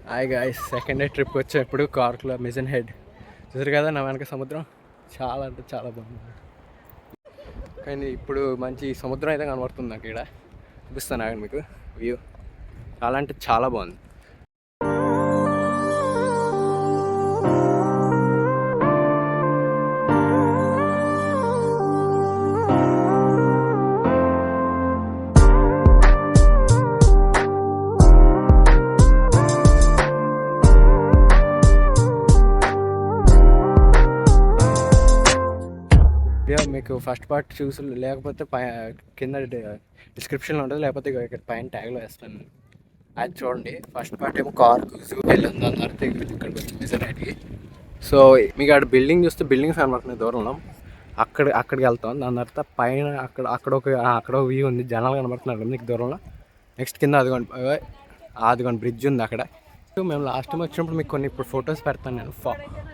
Hi guys, second day trip వచ్చేప్పుడు కార్క్లో మిజన్ head చూసారు కదా. నా వెనక సముద్రం చాలా అంటే చాలా బాగుంది. కానీ ఇప్పుడు మంచి సముద్రం అయితే కనబడుతుంది నాకు. ఇక్కడ చూపిస్తాను ఆగండి మీకు వ్యూ. చాలా అంటే చాలా బాగుంది. మీకు ఫస్ట్ పార్ట్ చూసి లేకపోతే కింద డిస్క్రిప్షన్లో ఉంటుంది, లేకపోతే ఇక్కడ పైన ట్యాగ్లో వేస్తాను. అది చూడండి. ఫస్ట్ పార్ట్ ఏమో కార్కు జూకి వెళ్ళింది, దాని తర్వాత ఇక్కడికి వచ్చి మిజన్హెడ్కి. సో మీకు అక్కడ బిల్డింగ్ చూస్తే బిల్డింగ్స్ కనబడుతున్నాయి దూరంలో. అక్కడికి వెళ్తాం. దాని తర్వాత పైన అక్కడ ఒక వ్యూ ఉంది, జనాలు కనబడుతున్నారు మీకు దూరంలో. నెక్స్ట్ కింద అదిగోండి బ్రిడ్జ్ ఉంది అక్కడ. మేము లాస్ట్ టైం వచ్చినప్పుడు మీకు కొన్ని ఇప్పుడు ఫొటోస్ పెడతాను నేను.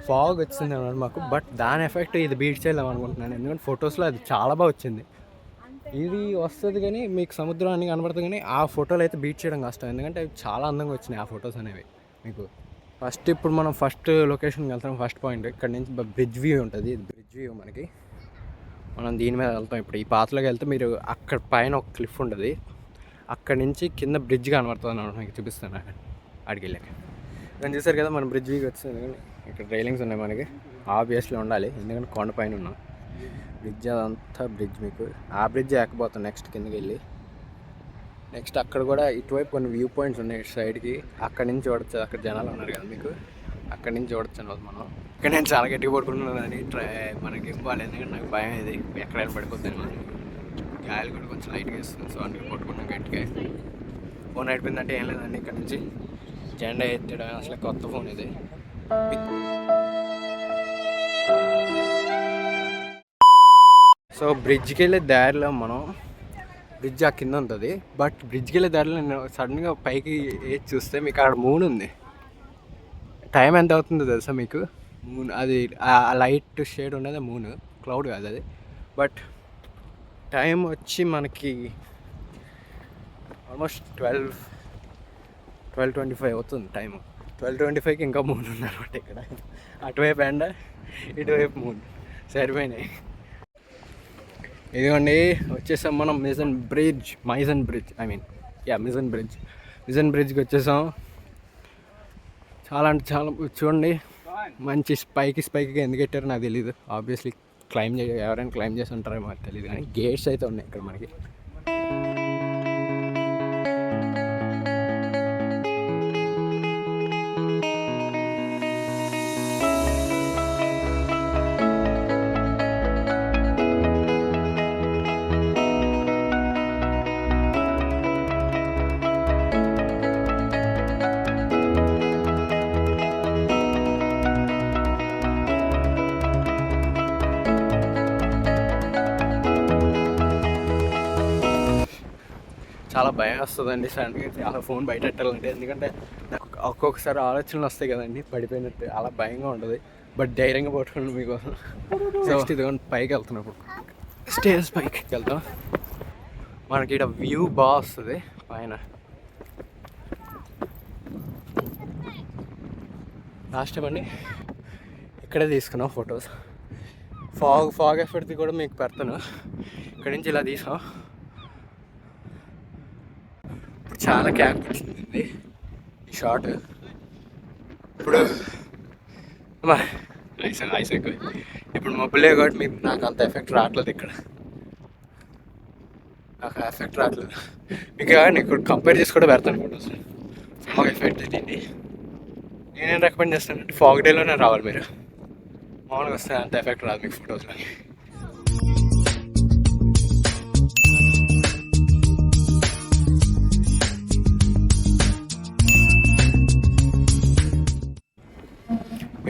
ఫాగ్ వచ్చింది అన్నమాట మాకు, బట్ దాని ఎఫెక్ట్ ఇది బీట్ చేయలేము అనుకుంటున్నాను. ఎందుకంటే ఫొటోస్లో అది చాలా బాగా వచ్చింది. ఇది వస్తుంది కానీ మీకు సముద్రం అన్ని కనబడుతుంది, కానీ ఆ ఫోటోలు అయితే బీట్ చేయడం కష్టం. ఎందుకంటే అవి చాలా అందంగా వచ్చినాయి ఆ ఫొటోస్ అనేవి మీకు. ఇప్పుడు మనం ఫస్ట్ లొకేషన్కి వెళ్తాం. ఫస్ట్ పాయింట్ ఇక్కడ నుంచి బ్రిడ్జ్ వ్యూ ఉంటుంది. ఇది బ్రిడ్జ్ వ్యూ మనకి. మనం దీని మీద వెళ్తాం. ఇప్పుడు ఈ పాతలోకి వెళ్తే మీరు అక్కడ పైన ఒక క్లిఫ్ ఉంటుంది, అక్కడి నుంచి కింద బ్రిడ్జ్ కనబడుతుంది అన్నమాట. మీకు చూపిస్తాను అక్కడికి వెళ్ళాక. నేను చూసారు కదా మనం బ్రిడ్జ్ వీకి వచ్చింది, కానీ ఇక్కడ రైలింగ్స్ ఉన్నాయి మనకి. ఆబ్వియస్లీ ఉండాలి, ఎందుకంటే కొండ పైన ఉన్నాం. బ్రిడ్జ్ అదంతా బ్రిడ్జ్ మీకు. ఆ బ్రిడ్జ్ ఎక్కబోతాం నెక్స్ట్ కిందకి వెళ్ళి. నెక్స్ట్ అక్కడ కూడా ఇటువైపు కొన్ని వ్యూ పాయింట్స్ ఉన్నాయి ఇటు సైడ్కి. అక్కడి నుంచి చూడొచ్చు. అక్కడ జనాలు ఉన్నారు కదా మీకు, అక్కడి నుంచి చూడొచ్చు అన్నమాట మనం. ఇక్కడ నేను చాలా గట్టిగా పడుకుంటున్నాను అని మనకి ఇవ్వాలి, ఎందుకంటే నాకు భయం ఇది ఎక్కడైనా పడిపోతుంది మనం. గాలి కూడా కొంచెం లైట్గా వేస్తుంది, సో అందుకే పట్టుకుంటాం గట్టిగా. ఫోన్ అయిపోయిందంటే ఏం లేదండి. ఇక్కడ నుంచి జెండా ఎత్తడం అసలు కొత్త ఫోన్ ఇది. సో బ్రిడ్జ్కి వెళ్ళే దారిలో మనం, బ్రిడ్జ్ ఆ కింద ఉంటుంది, బట్ బ్రిడ్జ్కి వెళ్ళే దారిలో నేను సడన్గా పైకి వేసి చూస్తే మీకు అక్కడ మూన్ ఉంది. టైం ఎంత అవుతుందో తెలుసా మీకు? మూన్ అది ఆ లైట్ షేడ్ ఉండేది మూన్, క్లౌడ్ కాదు అది. బట్ టైం వచ్చి మనకి ఆల్మోస్ట్ 12:25 అవుతుంది టైము. 12:25కి ఇంకా మూన్ ఉందన్నమాట ఇక్కడ. అటువైపు ఎండ, ఇటువైపు మూన్ సరిపోయినాయి. ఇదిగోండి వచ్చేసాం మనం మిజన్ బ్రిడ్జ్కి వచ్చేసాం. చాలా అంటే చాలా చూడండి. మంచి స్పైకి ఎందుకు పెట్టారో నాకు తెలియదు. ఆబ్వియస్లీ ఎవరైనా క్లైమ్ చేసి ఉంటారో మాకు తెలియదు, కానీ గేట్స్ అయితే ఉన్నాయి ఇక్కడ మనకి. చాలా భయం వస్తుందండి సడన్గా చాలా ఫోన్ బయట పెట్టాలంటే. ఎందుకంటే నాకు ఒక్కొక్కసారి ఆలోచనలు వస్తాయి కదండి పడిపోయినట్టు, అలా భయంగా ఉంటుంది. బట్ ధైర్యంగా పట్టుకోండి మీకోసం. నెక్స్ట్ ఇదిగోండి పైకి వెళ్తున్నప్పుడు స్టేజ్ పైకి వెళ్తాం. మనకి ఇక్కడ వ్యూ బాగా వస్తుంది పైన. లాస్ట్ టైం అండి ఇక్కడే తీసుకున్నాం ఫొటోస్. ఫాగ్ ఎఫెక్ట్ది కూడా మీకు పెడతాను. ఇక్కడి నుంచి ఇలా తీసాం. చాలా క్యాప్ వచ్చింది ఈ షార్ట్. ఇప్పుడు ఐస్ ఎక్కువ. ఇప్పుడు మబ్బులే కాబట్టి మీకు నాకు అంత ఎఫెక్ట్ రావట్లేదు. ఇక్కడ నాకు ఎఫెక్ట్ రావట్లేదు మీకు. ఇక్కడ కంపేర్ చేసి కూడా పెడతాను ఫొటోస్. ఫాగ్ ఎఫెక్ట్ దీన్ని నేనేం రికమెండ్ చేస్తానంటే ఫాగ్ డేలోనే రావాలి మీరు. మామూలుగా వస్తే అంత ఎఫెక్ట్ రాదు మీకు ఫొటోస్లో.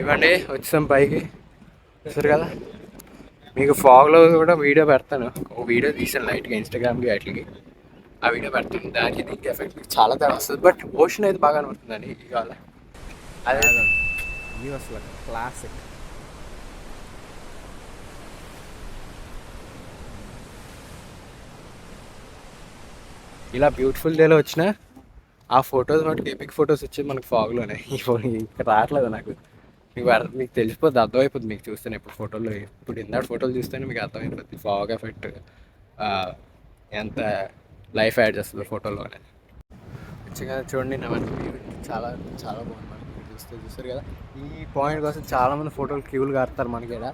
ఇవ్వండి వచ్చాం పైకి. చూసారు కదా, మీకు ఫాగ్లో కూడా వీడియో పెడతాను. ఒక వీడియో తీసాను లైట్గా ఇన్స్టాగ్రామ్కి వాటికి. ఆ వీడియో పెడతాను. దానికి దీనికి ఎఫెక్ట్ మీకు చాలా తేడా వస్తుంది. బట్ ఓషన్ అయితే బాగా కనబడుతుందండి ఇవాళ. అదే వ్యూ అసలు క్లాసిక్. ఇలా బ్యూటిఫుల్ డేలో వచ్చిన ఆ ఫొటోస్ మటుకు ఎపిక్ ఫొటోస్ వచ్చేది మనకు ఫాగ్లోనే. ఇక్కడ రావట్లేదు నాకు. మీకు తెలిసిపోద్ది, అర్థమైపోద్ది మీకు చూస్తేనే. ఇప్పుడు ఫోటోలు, ఇప్పుడు ఇందాక ఫోటోలు చూస్తేనే మీకు అర్థమైపోద్ది ఫాగ్ ఎఫెక్ట్ ఎంత లైఫ్ యాడ్ చేస్తుంది ఫోటోలో అనేది. మంచిగా చూడండి, నా వ్యూ చాలా చాలా బాగుంది. మనకి చూస్తారు కదా, ఈ పాయింట్ కోసం చాలామంది ఫోటోలు క్యూలు కడతారు మనకి ఇక్కడ.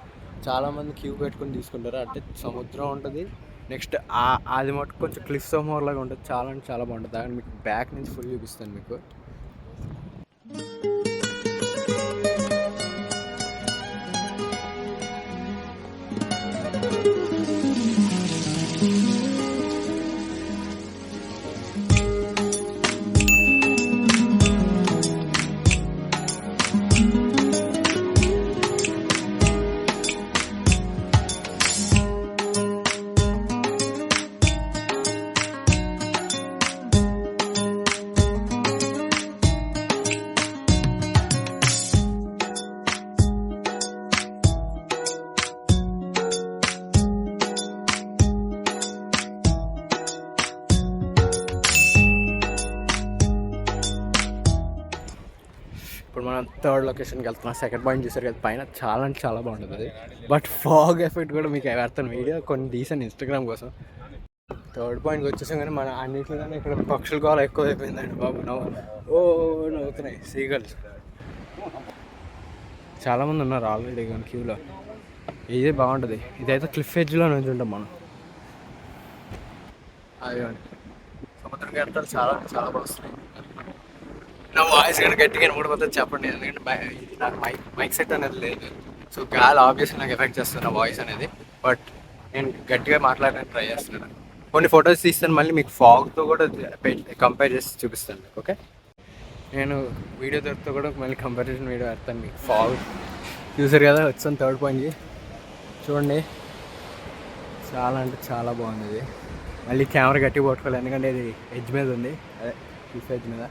చాలామంది క్యూ పెట్టుకొని తీసుకుంటారు. అంటే సముద్రం ఉంటుంది, నెక్స్ట్ అది మటుకు కొంచెం క్లిఫ్ సమోర్ లాగా ఉంటుంది. చాలా అంటే చాలా బాగుంటుంది. దాన్ని మీకు బ్యాక్ నుంచి ఫుల్ చూపిస్తాను మీకు. ఇప్పుడు మనం థర్డ్ లొకేషన్కి వెళ్తున్నాం. సెకండ్ పాయింట్ చూసారు కదా పైన, చాలా అంటే చాలా బాగుంటుంది అది. బట్ ఫాగ్ ఎఫెక్ట్ కూడా మీకు పెడతాను వీడియో కొన్ని తీసాను ఇన్స్టాగ్రామ్ కోసం. థర్డ్ పాయింట్కి వచ్చేసాం కానీ మన అన్నింటిలోనే ఇక్కడ పక్షుల గోళ ఎక్కువ అయిపోయిందండి బాబు. నవ్వుతున్నాయి సీగల్స్. చాలామంది ఉన్నారు ఆల్రెడీ కానీ క్యూలో. ఇదే బాగుంటుంది. ఇదైతే క్లిఫ్ ఎడ్జ్లో నుంచి ఉంటాం మనం. అది సముద్రం గంటలు చాలా చాలా బాగా వస్తున్నాయి. నా వాయిస్ కానీ గట్టిగా వినపడిపోతుంది చెప్పండి, ఎందుకంటే నాకు మైక్ సెట్ అనేది లేదు. సో గాలి ఆబ్వియస్లీ నాకు ఎఫెక్ట్ చేస్తుంది నా వాయిస్ అనేది. బట్ నేను గట్టిగా మాట్లాడడానికి ట్రై చేస్తున్నాను. కొన్ని ఫొటోస్ తీస్తాను, మళ్ళీ మీకు ఫాగ్తో కూడా కంపేర్ చేసి చూపిస్తాను. ఓకే, నేను వీడియో దొరికితే కూడా మళ్ళీ కంపారిజన్ వీడియో పెడతాను మీకు. ఫాగ్ చూసారు కదా, వచ్చాను థర్డ్ పాయింట్కి. చూడండి, చాలా అంటే చాలా బాగుంది ఇది. మళ్ళీ కెమెరా గట్టిగా పట్టుకోవాలి, ఎందుకంటే ఇది ఎడ్జ్ మీద ఉంది, అదే క్లిఫ్ ఎడ్జ్ మీద.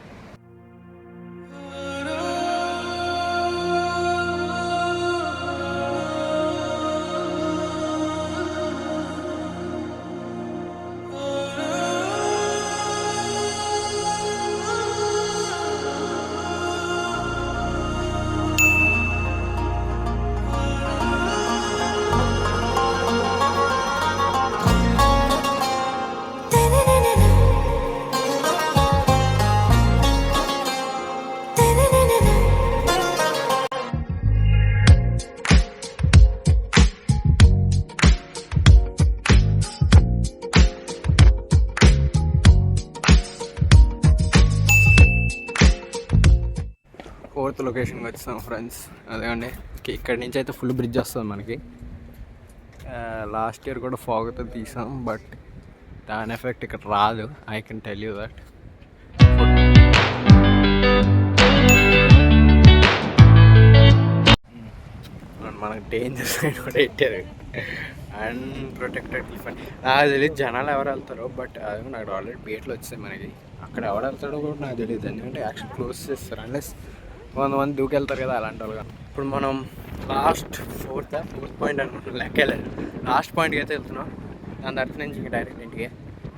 ఫోర్త్ లొకేషన్కి వచ్చాం ఫ్రెండ్స్. అదేమండి, ఇక్కడి నుంచి అయితే ఫుల్ బ్రిడ్జ్ వస్తుంది మనకి. లాస్ట్ ఇయర్ కూడా ఫాగ్తో తీసాం, బట్ దాని ఎఫెక్ట్ ఇక్కడ రాదు. I can tell you that. మనకు డేంజర్ సైడ్ కూడా పెట్టారు, అన్ప్రొటెక్టెడ్ క్లిఫ్ అని. నాకు తెలియదు జనాలు ఎవరు వెళ్తారో, బట్ అది నాకు ఆల్రెడీ పేట్లు వచ్చాయి మనకి. అక్కడ ఎవరు వెళ్తాడో కూడా నాకు తెలియదు, ఎందుకంటే యాక్చువల్ క్లోజ్ చేస్తారు అన్లెస్ 100 మంది దూకెళ్తారు కదా అలాంటి వాళ్ళుగా. ఇప్పుడు మనం లాస్ట్ ఫోర్త్ పాయింట్ అనుకుంటున్నాం, లెక్కలేదు. లాస్ట్ పాయింట్కి అయితే వెళ్తున్నాం. దాని తర్వాత నుంచి ఇంకా డైరెక్ట్ ఇంటికి,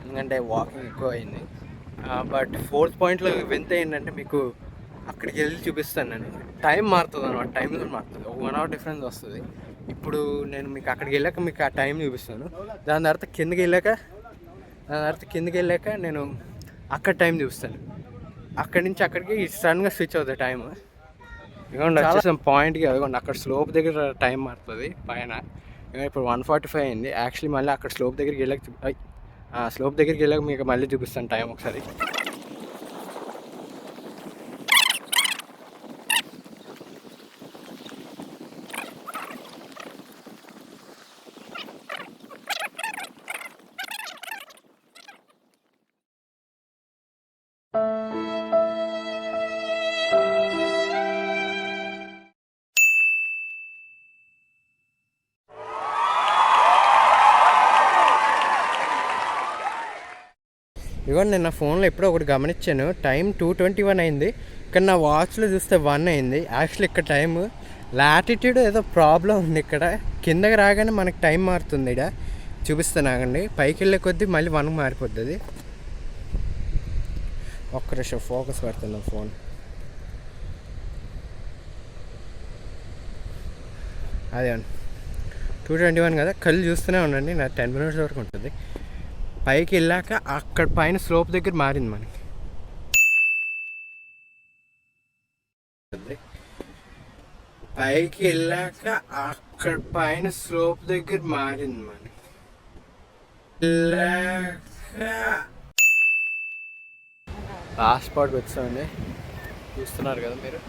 ఎందుకంటే వాకింగ్ ఎక్కువ అయింది. బట్ ఫోర్త్ పాయింట్లో వింత ఏంటంటే, మీకు అక్కడికి వెళ్ళి చూపిస్తాను నేను. టైం మారుతుంది అనమాట, టైంలో మారుతుంది, 1 hour డిఫరెన్స్ వస్తుంది. ఇప్పుడు నేను మీకు అక్కడికి వెళ్ళాక మీకు ఆ టైం చూపిస్తాను. దాని తర్వాత కిందకి వెళ్ళాక నేను అక్కడ టైం చూపిస్తాను. అక్కడి నుంచి అక్కడికి సడన్గా స్విచ్ అవుతుంది టైం. ఇదిగోండి వచ్చేసాం పాయింట్కి. అదిగోండి అక్కడ స్లోప్ దగ్గర టైం మారుతుంది పైన. ఇప్పుడు 1:45 అయింది. యాక్చువల్లీ మళ్ళీ అక్కడ స్లోప్ దగ్గరికి వెళ్ళాక మీకు మళ్ళీ చూపిస్తాను టైం ఒకసారి. ఇదిగోండి, నేను నా ఫోన్లో ఎప్పుడో ఒకటి గమనించాను, టైం 2:21 అయింది, కానీ నా వాచ్లో చూస్తే 1 అయింది. యాక్చువల్లీ ఇక్కడ టైము లాటిట్యూడ్ ఏదో ప్రాబ్లం ఉంది. ఇక్కడ కిందకి రాగానే మనకి టైం మారుతుంది. ఇక్కడ చూపిస్తాను ఆగండి. పైకి వెళ్ళే కొద్దీ మళ్ళీ 1 మారిపోతుంది. ఒక్క నిమిషం ఫోకస్ పెడుతున్నాం ఫోన్. అదే 221 కదా, కళ్ళు చూస్తూనే ఉండండి. నా 10 minutes వరకు ఉంటుంది. పైకి వెళ్ళాక అక్కడ పైన స్లోప్ దగ్గర మారింది మనకి. పైకి వెళ్ళాక అక్కడ పైన స్లోప్ దగ్గర మారింది మనకి. లాస్ట్ స్పాట్ వచ్చామండి, చూస్తున్నారు కదా మీరు.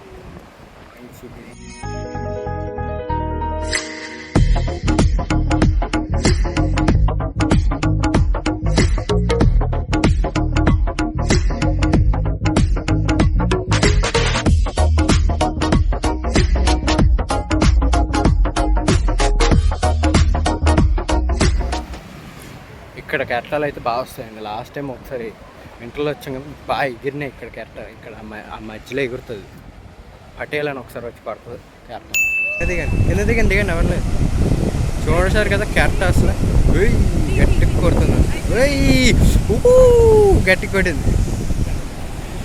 ఇక్కడ కెరటాలు అయితే బాగా వస్తాయండి. లాస్ట్ టైం ఒకసారి వింటర్లో వచ్చాం కదా, బాగా ఎగిరినాయి ఇక్కడ కెరట. ఇక్కడ ఆ మధ్యలో ఎగురుతుంది. పటేల్ అని ఒకసారి వచ్చి పడుతుంది కెరట. దిగండి ఎవరు చూడసారు కదా కెరట. అసలు గట్టికి కొడుతుంది, గట్టికి కొట్టింది.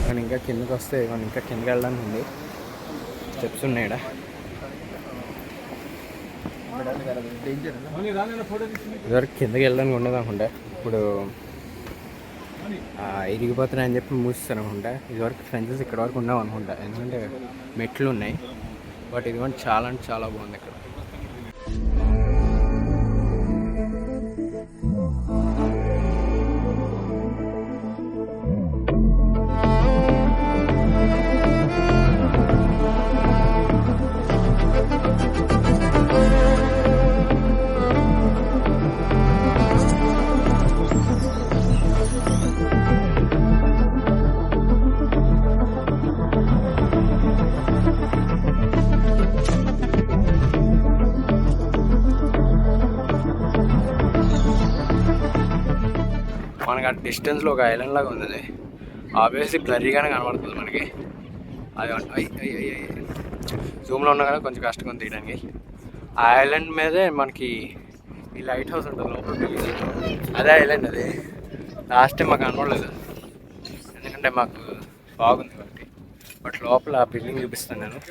మనం ఇంకా కిందకి వస్తే మనం ఇంకా కిందకి వెళ్ళడానికి ఉంది. స్టెప్స్ ఉన్నాయి ఇక్కడ. ఇదివరకు కిందకి వెళ్ళడానికి ఉండదు అనుకుంటా, ఇప్పుడు ఇరిగిపోతున్నాయి అని చెప్పి మూసిస్తాను అనుకుంటా. ఇదివరకు ఫెన్సెస్ ఇక్కడ వరకు ఉన్నావు అనుకుంటా, ఎందుకంటే మెట్లు ఉన్నాయి. బట్ ఇదిగోండి చాలా అంటే చాలా బాగుంది ఇక్కడ. మనకి ఆ డిస్టెన్స్లో ఒక ఐలాండ్ లాగా ఉంది. ఆబ్వియస్లీ బ్లర్రీగానే కనబడుతుంది మనకి. అది జూమ్లో ఉన్నా కదా కొంచెం కష్టంగా తీయడానికి. ఆ ఐలాండ్ మీదే మనకి ఈ లైట్ హౌస్ ఉంటుంది లోపల. అదే ఐలాండ్ అది. లాస్ట్ టైం మాకు కనబడలేదు, ఎందుకంటే మాకు బాగుంది కాబట్టి. బట్ లోపల ఆ బిల్డింగ్ చూపిస్తాను నేను.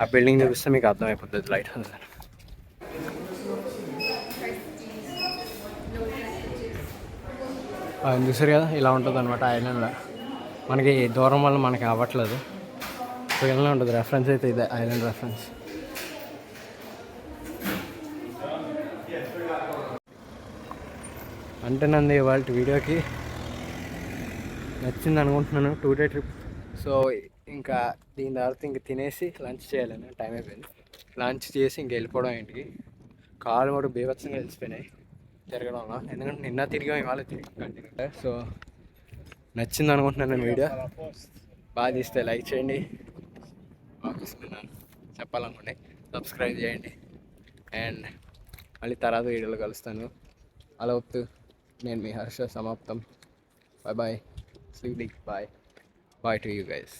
ఆ బిల్డింగ్ చూపిస్తే మీకు అర్థమైపోతుంది లైట్ హౌస్ అని. చూసారు కదా, ఇలా ఉంటుంది అనమాట ఐలాండ్లో. మనకి దూరం వల్ల మనకి అవ్వట్లేదు, సో ఇలా ఉంటుంది. రెఫరెన్స్ అయితే ఇదే ఐలాండ్ రెఫరెన్స్. అంటేనండి ఇవాళ వీడియోకి నచ్చింది అనుకుంటున్నాను, 2 day ట్రిప్. సో ఇంకా దీని తర్వాత ఇంక తినేసి లంచ్ చేయాలని టైం అయిపోయింది. లంచ్ చేసి ఇంక వెళ్ళిపోవడం ఇంటికి. కాళ్ళు కూడా బీభత్సంగా వెళ్ళిపోయినాయి తిరగడంలో, ఎందుకంటే నిన్న తిరిగాం, ఇవాళ తిరిగి కంటిన్యూ. సో నచ్చింది అనుకుంటున్నాను నేను వీడియో. బాగా తీస్తే లైక్ చేయండి, చెప్పాలనుకోండి సబ్స్క్రైబ్ చేయండి. అండ్ మళ్ళీ తర్వాత వీడియోలో కలుస్తాను. అలా వద్దు, నేను మీ హర్ష. సమాప్తం. Bye bye. Bye to you guys.